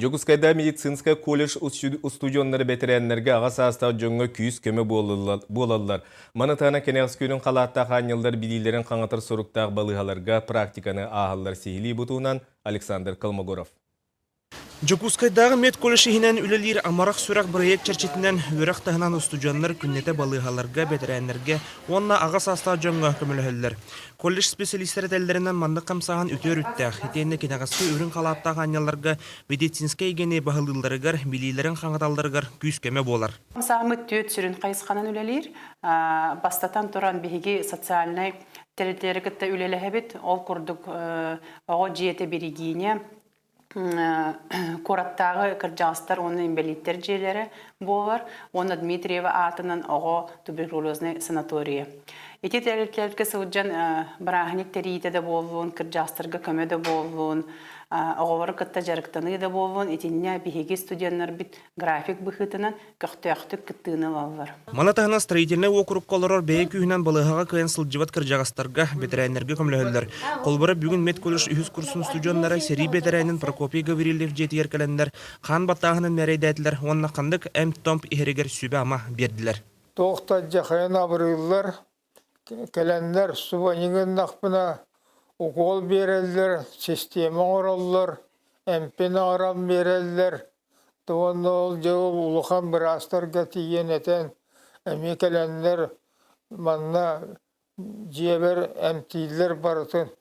Жогускайда медицинская колледж студионнары бетеренлерге аға састағы жоңға күйіз көмі болалылар. Манатана кенеғіз көнін қалатта қанялдар билилерін қаңатыр соруқтағы балығаларға практиканы ағалар сейілі бұтуынан Александр Колмогоров. Жокускайдағы мед колледжінен үлелер амарақ сұрақ проект чарчетінен өріқ тағынан студионлар күннеті балығаларға бетеренлерге онна аға састағы жоңға көмілігілер. Колледж специалистері тәлдерінен мандық қамсаған өтер үттәқ. Етейінді кенеғасты өрін қалаттағы аняларға медицинскай гене бағылдыларығар, билилерін қаңаталдарығар күйіз көмі болар. Қамсағымы төт сүрін қайысқанын үлелер, бастатан тұран бейге социальный тәреттері күтті үлелі әбет, ол күрдік оғы жиеті берегейіне, Кораттағы кыржастар, оның инвалидтер жерлері болар. Оны Дмитриева атынан оғы туберкулезный санатория. Эти тәреліктерге сылджан барағынек тәрейті де болуын, кыржастарға көмеді болуын, оғывары күтті жарықтаны да болуын, етеніне бейге студенттер біт график бұхытынан көқтіяқтық күттіғіні лалар. Манатағына строительный округ қолырыр бәйі күйінен балығаға көйен сылджыват кыржағастарға бетерәйнерге көмілігілдер. Қолбары бүгін мед колледж үйіз курсын студенттары сери бетерәйнін Прокопий Гаврилев жеті еркелендер, қан баттағының мәрейдәділер, онына қандық әм-томп ихерегер сүбі ама берділер. Тоқта жақайын абырылар, кәлендер субанигін нақпына укол берелдер, система ораллар, әмпен арам берелдер. Тоғын ол жауы ұлыған бір астарға тиген етен, әме кәлендер манна жебер әмтейлер барытын.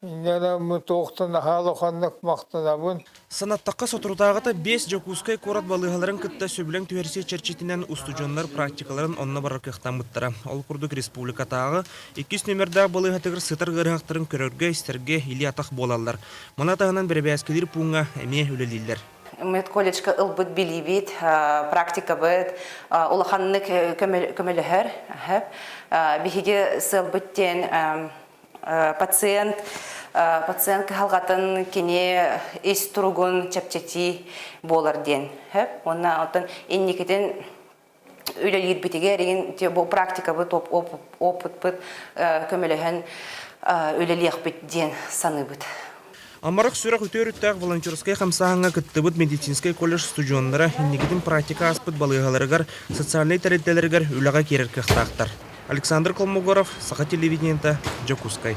Иннена мы тоқтын ағалы қандық мақтынабын. Санаттаққа сотырутағыта 5 Жокускай корат балығаларын күтті сөбілен түйерсе черчетінен устудионлар практикаларын онына барар кықтан бұттыра. Ол күрдік республикатағы 200 нөмірдағы балығатығыр сытыр ғырғақтарын көрерге, істерге или атақ болалар. Манатағынан бір бәскелер пуңға әме үлелейлер. Мед колледжка ылбыт билибит, практика бит, улаханнык көмелігер. Бихиге сылбыттен пациент калгатын кене эс туругун чапчати болар ден. Онна отан энникетен үлелер битиге деген бу практика бит опыт бит көмөлөһөн үлелер бит ден саны бит. Амарық сүрақ өтер үттәқ волонтерскай қамсағыңа күттібіт медицинскай колледж студионлары энникетен практика аспыт балығаларығар, социальный тәреттелерігер үліға керер кіқтақтар. Александр Колмогоров, Саха телевидениента, Жокускай.